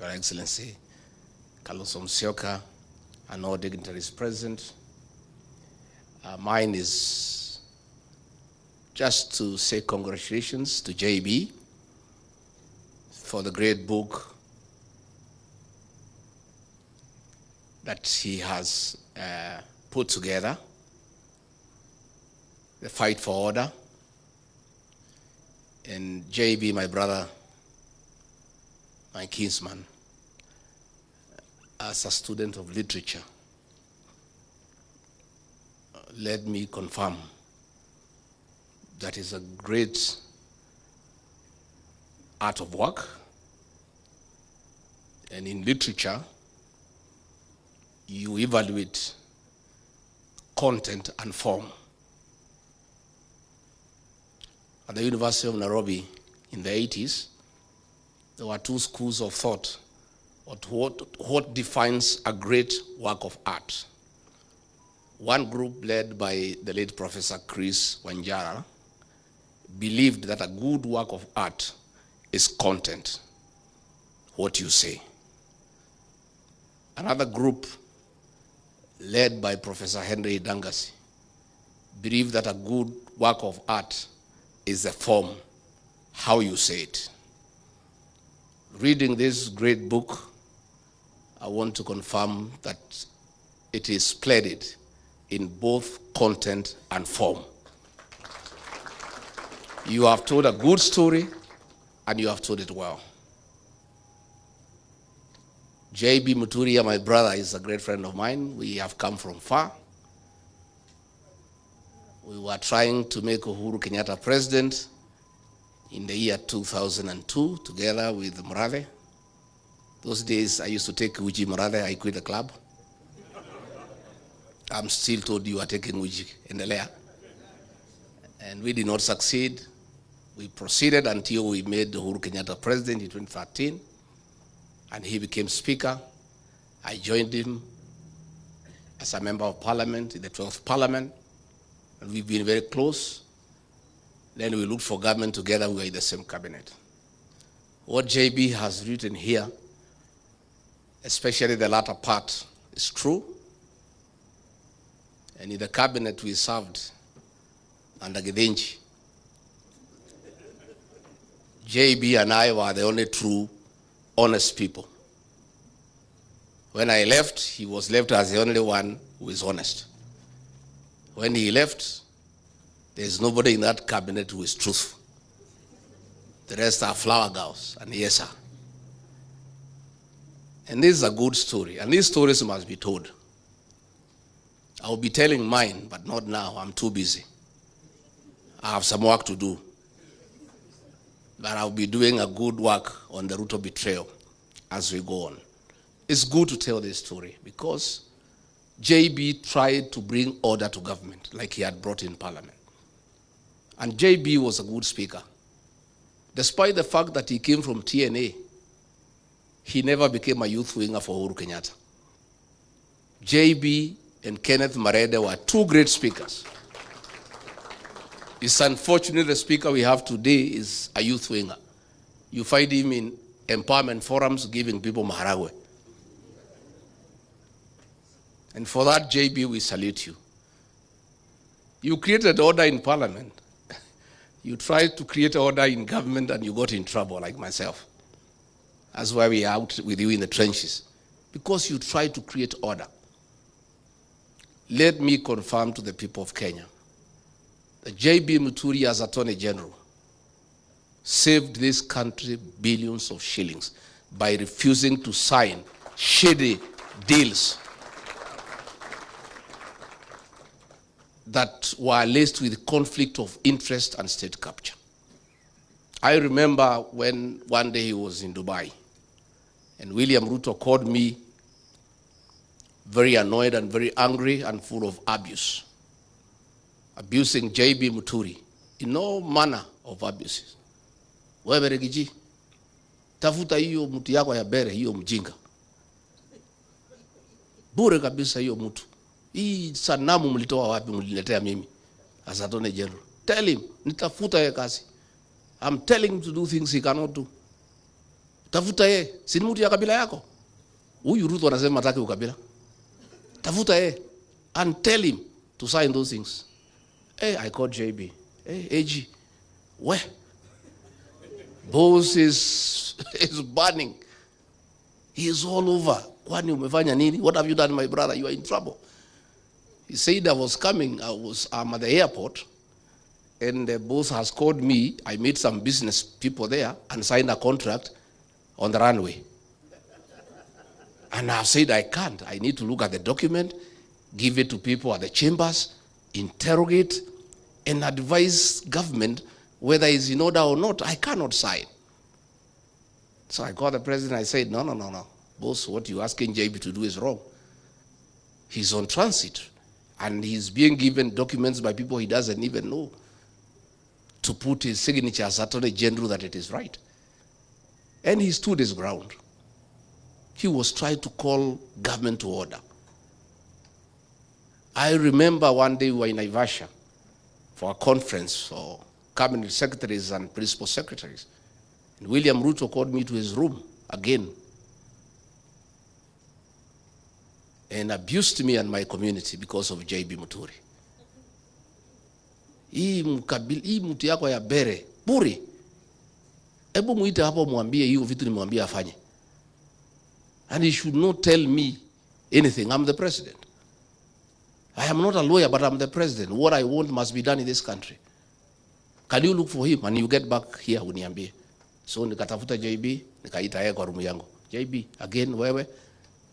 Your Excellency, Carlos Musyoka, and all dignitaries present. Mine is just to say congratulations to JB for the great book that he has put together, The Fight for Order. And JB, my brother, my kinsman, as a student of literature, let me confirm that is a great art of work. And in literature, you evaluate content and form. At the University of Nairobi in the 80s, there were two schools of thought on what defines a great work of art. One group led by the late Professor Chris Wanjara believed that a good work of art is content, what you say. Another group led by Professor Henry Dangasi believed that a good work of art is the form, how you say it. Reading this great book, I want to confirm that it is splendid in both content and form. You have told a good story, and you have told it well. JB Muturi, my brother, is a great friend of mine. We have come from far. We were trying to make Uhuru Kenyatta president in the year 2002, together with Murade. Those days, I used to take Uji Murade. I quit the club. I'm still told you are taking Uji in the layer. And we did not succeed. We proceeded until we made Uhuru Kenyatta president in 2013, and he became speaker. I joined him as a member of parliament in the 12th parliament, and we've been very close. Then we looked for government together. We were in the same cabinet. What JB has written here, especially the latter part, is true. And in the cabinet we served under Gidenji, JB and I were the only true, honest people. When I left, he was left as the only one who is honest. When he left, there's nobody in that cabinet who is truthful. The rest are flower girls and yes, sir. And this is a good story, and these stories must be told. I will be telling mine, but not now. I'm too busy. I have some work to do. But I'll be doing a good work on the Ruto betrayal as we go on. It's good to tell this story because JB tried to bring order to government like he had brought in parliament. And JB was a good speaker. Despite the fact that he came from TNA, he never became a youth winger for Uhuru Kenyatta. JB and Kenneth Marede were two great speakers. It's unfortunate the speaker we have today is a youth winger. You find him in empowerment forums giving people maharagwe. And for that, JB, we salute you. You created order in parliament. You tried to create order in government and you got in trouble, like myself. That's why we are out with you in the trenches. Because you tried to create order. Let me confirm to the people of Kenya that JB Muturi as Attorney General saved this country billions of shillings by refusing to sign shady deals that were laced with conflict of interest and state capture. I remember when one day he was in Dubai and William Ruto called me very annoyed and very angry and full of abuse, abusing JB Muturi in all manner of abuses. Wewe Regiji, tafuta hiyo mtu yako ya bere, hiyo mjinga. Bure kabisa hiyo mtu. Hii sanamu mlitoa wapi mliletea mimi as Attorney General? Tell him, nitafuta yeye kazi. I'm telling him to do things he cannot do. Tafuta yeye, si ni mtu ya kabila yako. Huyu Ruto anasema hataki ukabila. Tafuta yeye and tell him to sign those things. Hey, I called JB. Hey, AG, where? Boss is burning. He is all over. Kwani umefanya nini? What have you done, my brother? You are in trouble. He said I was coming. I'm at the airport, and the boss has called me. I met some business people there and signed a contract on the runway. And I said I can't. I need to look at the document, give it to people at the chambers, interrogate, and advise government whether it's in order or not. I cannot sign. So I called the president. I said, no. Boss, what you're asking JB to do is wrong. He's on transit, and he's being given documents by people he doesn't even know to put his signature as Attorney General that it is right. And he stood his ground. He was trying to call government to order. I remember one day we were in Naivasha for a conference for cabinet secretaries and principal secretaries. And William Ruto called me to his room again and abused me and my community because of JB Muturi. Hii mtu yako ya mbeere bure. Hebu muite hapo mwambie hiyo vitu nimwambie afanye. And he should not tell me anything. I'm the president. I am not a lawyer, but I'm the president. What I want must be done in this country. Can you look for him and you get back here uniambie? So nikatafuta JB, nikaita yeye kwa room yangu. JB, again wewe,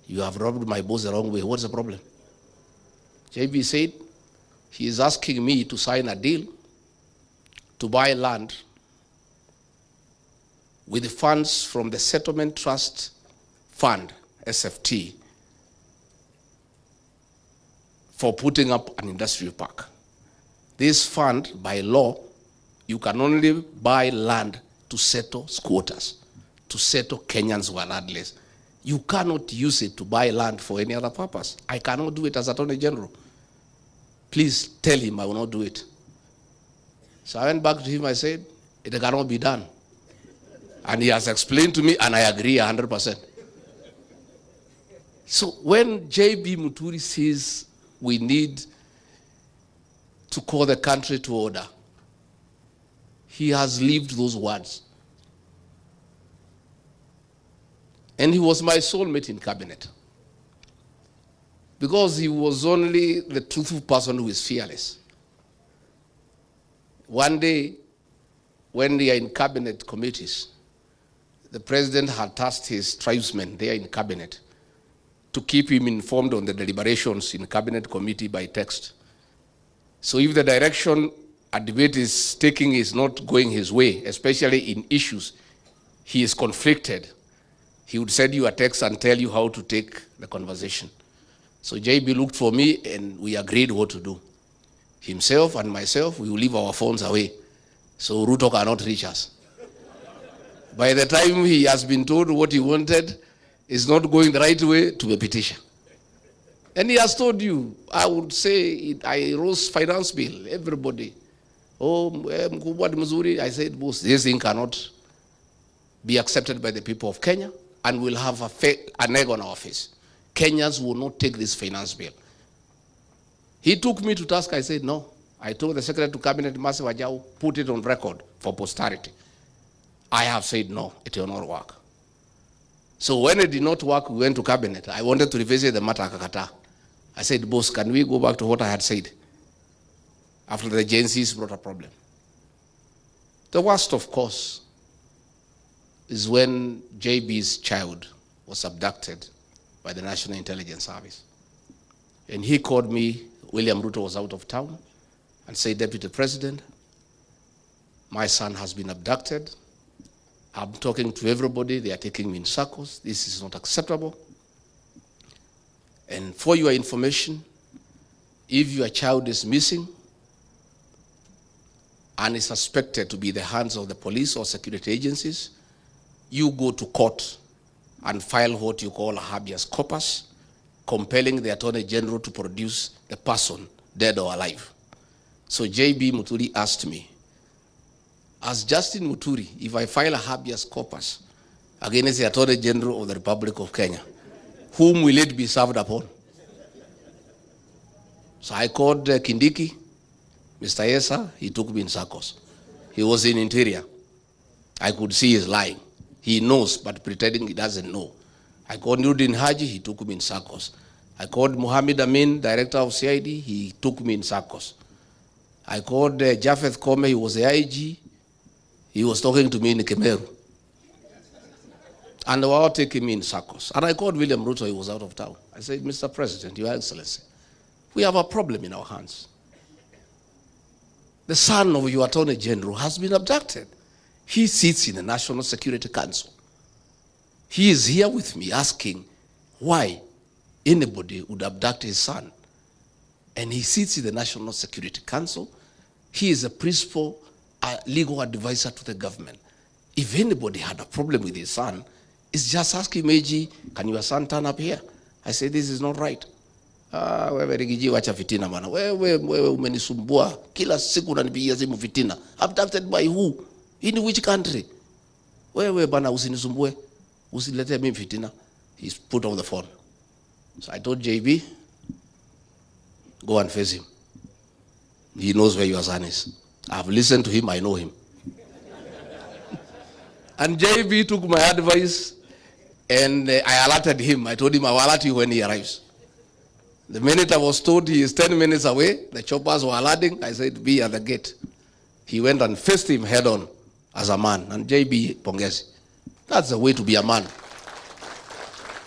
you have robbed my boss the wrong way. What's the problem? JB said he is asking me to sign a deal to buy land with the funds from the Settlement Trust Fund, SFT, for putting up an industrial park. This fund, by law, you can only buy land to settle squatters, to settle Kenyans who are landless. You cannot use it to buy land for any other purpose. I cannot do it as Attorney General. Please tell him I will not do it. So I went back to him, I said, it cannot be done. And he has explained to me, and I agree 100%. So when JB Muturi says we need to call the country to order, he has lived those words. And he was my soulmate in cabinet. Because he was only the truthful person who is fearless. One day, when they are in cabinet committees, the president had tasked his tribesmen there in cabinet to keep him informed on the deliberations in cabinet committee by text. So if the direction a debate is taking is not going his way, especially in issues he is conflicted, he would send you a text and tell you how to take the conversation. So JB looked for me and we agreed what to do. Himself and myself, we will leave our phones away so Ruto cannot reach us. By the time he has been told what he wanted is not going the right way, to a petition. And he has told you, I would say, I rose finance bill, everybody. Oh, Mkubwa Muturi, I said, boss, this thing cannot be accepted by the people of Kenya, and we'll have an egg on our face. Kenyans will not take this finance bill. He took me to task. I said, no. I told the Secretary to Cabinet, Mase Wajau, put it on record for posterity. I have said, no, it will not work. So when it did not work, we went to Cabinet. I wanted to revisit the matter, Kakata. I said, boss, can we go back to what I had said? After the agencies brought a problem. The worst, of course, is when JB's child was abducted by the National Intelligence Service. And he called me, William Ruto was out of town, and said, Deputy President, my son has been abducted. I'm talking to everybody. They are taking me in circles. This is not acceptable. And for your information, if your child is missing and is suspected to be in the hands of the police or security agencies, you go to court and file what you call a habeas corpus, compelling the Attorney General to produce the person, dead or alive. So JB Muturi asked me, as Justin Muturi, if I file a habeas corpus, against the Attorney General of the Republic of Kenya. Whom will it be served upon? So I called Kindiki, Mr. Yesa, he took me in circles. He was in Interior. I could see he's lying. He knows, but pretending he doesn't know. I called Nudin Haji, he took me in circles. I called Mohammed Amin, director of CID, he took me in circles. I called Japheth Kome, he was the IG, he was talking to me in Kemeru. And they were all taking me in circles. And I called William Ruto, he was out of town. I said, Mr. President, Your Excellency, we have a problem in our hands. The son of your Attorney General has been abducted. He sits in the National Security Council. He is here with me asking why anybody would abduct his son. And he sits in the National Security Council. He is a principal legal advisor to the government. If anybody had a problem with his son, it's just asking Meji, can your son turn up here? I said, this is not right. Wewe Rigiji wacha fitina bana. Wewe umenisumbua. Kila siku unanipigia simu fitina. Abducted by who? In which country? Wewe bana usinisumbue. Usilete mimi fitina. He's put on the phone. So I told JB, go and face him. He knows where your son is. I've listened to him, I know him. And JB took my advice and I alerted him. I told him I will alert you when he arrives. The minute I was told he is 10 minutes away, the choppers were alerting, I said, be at the gate. He went and faced him head on as a man. And JB pongezi. That's the way to be a man.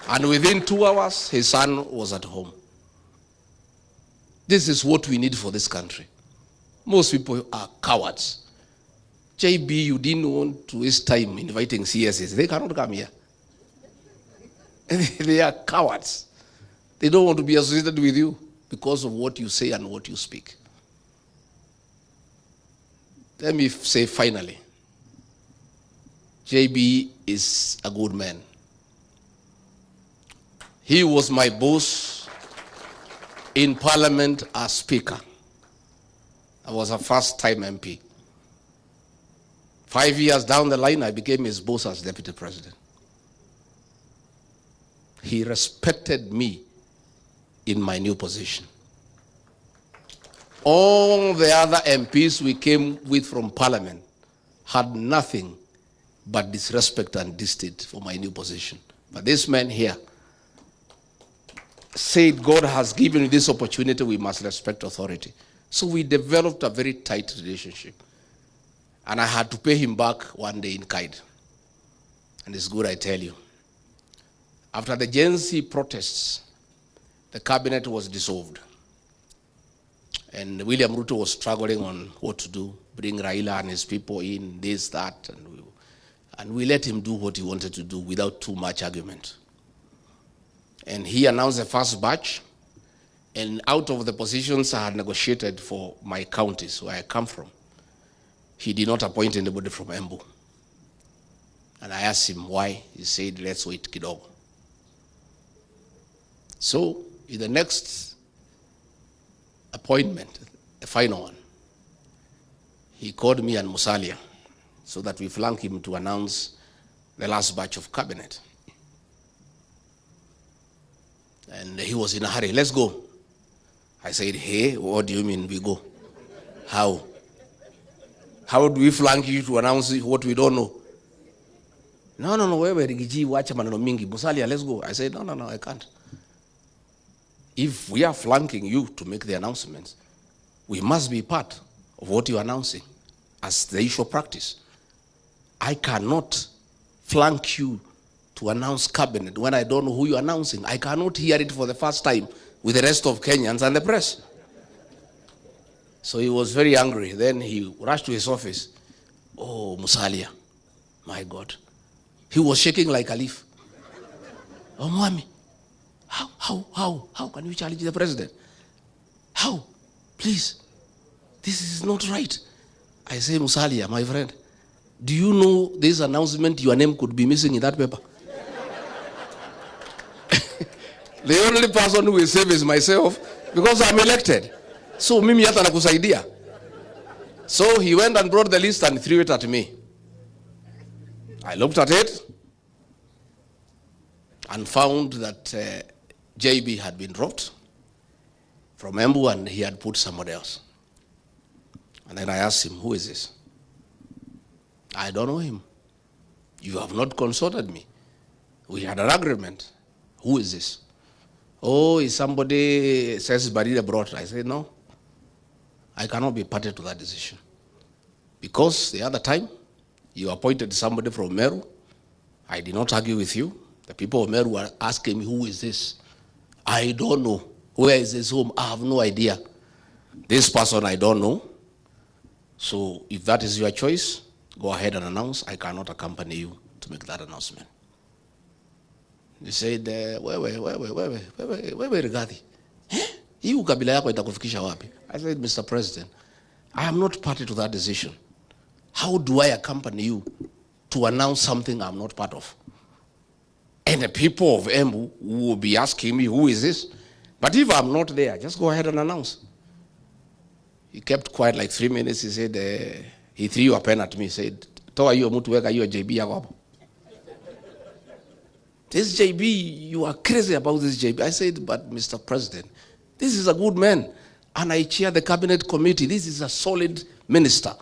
And within 2 hours, his son was at home. This is what we need for this country. Most people are cowards. JB, you didn't want to waste time inviting CSs. They cannot come here. They are cowards. They don't want to be associated with you because of what you say and what you speak. Let me say finally, JB is a good man. He was my boss in Parliament as Speaker. I was a first-time MP. 5 years down the line, I became his boss as Deputy President. He respected me in my new position. All the other MPs we came with from Parliament had nothing but disrespect and distaste for my new position. But this man here said, God has given me this opportunity, we must respect authority. So we developed a very tight relationship. And I had to pay him back one day in kind. And it's good I tell you. After the Gen Z protests, the cabinet was dissolved. And William Ruto was struggling on what to do, bring Raila and his people in, this, that, and we let him do what he wanted to do without too much argument. And he announced the first batch, and out of the positions I had negotiated for my counties where I come from, he did not appoint anybody from Embu. And I asked him why. He said, let's wait kidogo. So, in the next appointment, the final one, he called me and Musalia so that we flank him to announce the last batch of cabinet. And he was in a hurry, let's go. I said, hey, what do you mean we go? How? How do we flank you to announce what we don't know? No, wewe Rigiji, wacha maneno mingi. Musalia, let's go. I said, no, I can't. If we are flanking you to make the announcements, we must be part of what you're announcing as the usual practice. I cannot flank you to announce cabinet when I don't know who you're announcing. I cannot hear it for the first time with the rest of Kenyans and the press. So he was very angry. Then he rushed to his office. Oh, Musalia, my God. He was shaking like a leaf. Oh, Mwami, how can you challenge the president? How? Please, this is not right. I say, Musalia, my friend, do you know this announcement, your name could be missing in that paper? The only person who will save is myself because I'm elected. So mimi hata nakusaidia. So he went and brought the list and threw it at me. I looked at it. and found that JB had been dropped from Embu and he had put somebody else. And then I asked him, who is this? I don't know him. You have not consulted me. We had an agreement. Who is this? Oh, is somebody says Barida brought. I said, no, I cannot be party to that decision. Because the other time, you appointed somebody from Meru. I did not argue with you. The people of Meru were asking me, who is this? I don't know. Where is this home? I have no idea. This person I don't know. So if that is your choice, go ahead and announce. I cannot accompany you to make that announcement. He said, wewe Rigathi. Hii ukabila yako itakufikisha wapi? I said, Mr. President, I am not party to that decision. How do I accompany you to announce something I'm not part of? And the people of Embu will be asking me, who is this? But if I'm not there, just go ahead and announce. He kept quiet like 3 minutes. He said, he threw a pen at me. He said, toa hiyo mtu weka hiyo JB yako hapo. This JB, you are crazy about this JB. I said, but Mr. President, this is a good man. And I chair the cabinet committee. This is a solid minister.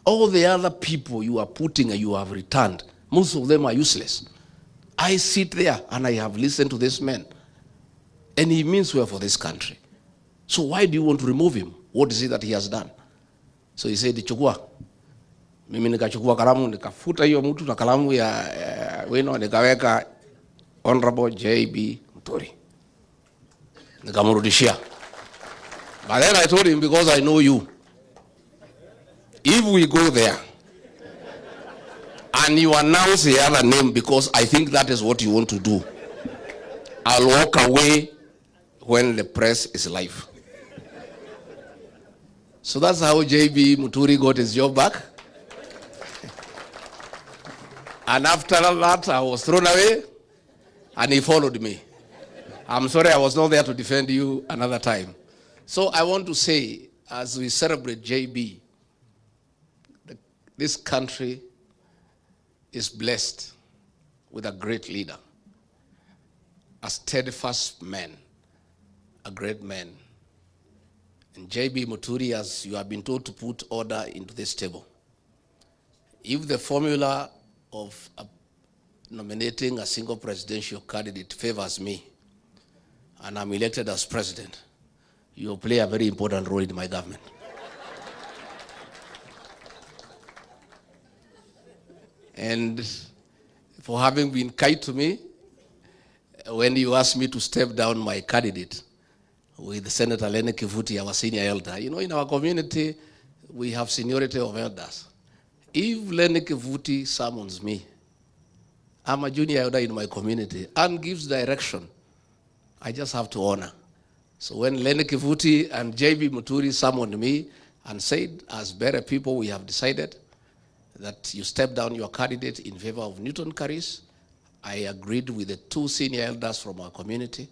All the other people you are putting and you have returned, most of them are useless. I sit there and I have listened to this man. And he means well for this country. So why do you want to remove him? What is it that he has done? So he said, chukua. Mimi nikachukua kalamu, nikafuta hiyo mtu na kalamu ya wino, nikaweka Honorable JB Muturi. Nikamrudishia. But then I told him, because I know you, if we go there and you announce the other name because I think that is what you want to do, I'll walk away when the press is live. So that's how JB Muturi got his job back. And after that, I was thrown away, and he followed me. I'm sorry I was not there to defend you another time. So I want to say, as we celebrate JB, this country is blessed with a great leader, a steadfast man, a great man. And JB Muturi, as you have been told to put order into this table. If the formula of nominating a single presidential candidate favors me, and I'm elected as president, you'll play a very important role in my government. And for having been kind to me, when you asked me to step down my candidate with Senator Lene Kivuti, our senior elder, you know, in our community, we have seniority of elders. If Lene Kivuti summons me, I'm a junior elder in my community, and gives direction, I just have to honor. So when Lene Kivuti and JB Muturi summoned me and said, as Mbeere people, we have decided that you step down your candidate in favor of Newton Karis, I agreed with the two senior elders from our community,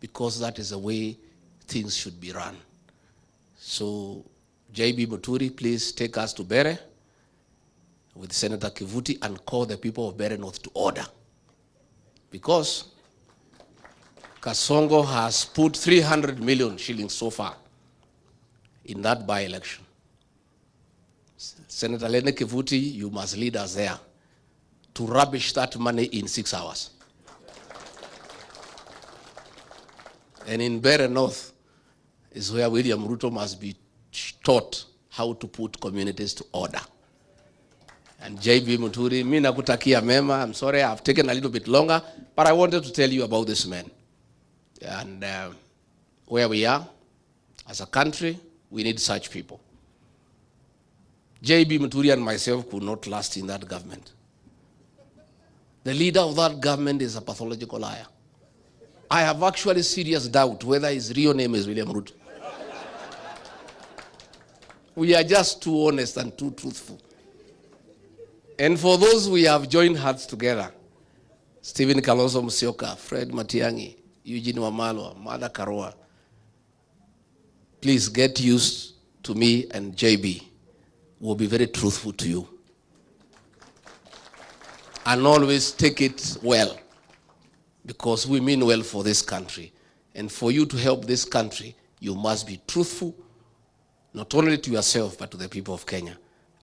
because that is the way things should be run. So JB Muturi, please take us to Mbeere with Senator Kivuti and call the people of Mbeere North to order. Because Kasongo has put 300 million shillings so far in that by-election. Senator Lene Kivuti, you must lead us there to rubbish that money in 6 hours. And in Mbeere North is where William Ruto must be taught how to put communities to order. And JB Muturi, mimi nakutakia mema. I'm sorry I've taken a little bit longer, but I wanted to tell you about this man. And where we are as a country, we need such people. JB Muturi and myself could not last in that government. The leader of that government is a pathological liar. I have actually serious doubt whether his real name is William Ruto. We are just too honest and too truthful. And for those we have joined hearts together, Stephen Kalonzo Musyoka, Fred Matiang'i, Eugene Wamalwa, Mada Karua, please get used to me, and JB will be very truthful to you. And always take it well. because we mean well for this country. And for you to help this country, you must be truthful, not only to yourself, but to the people of Kenya.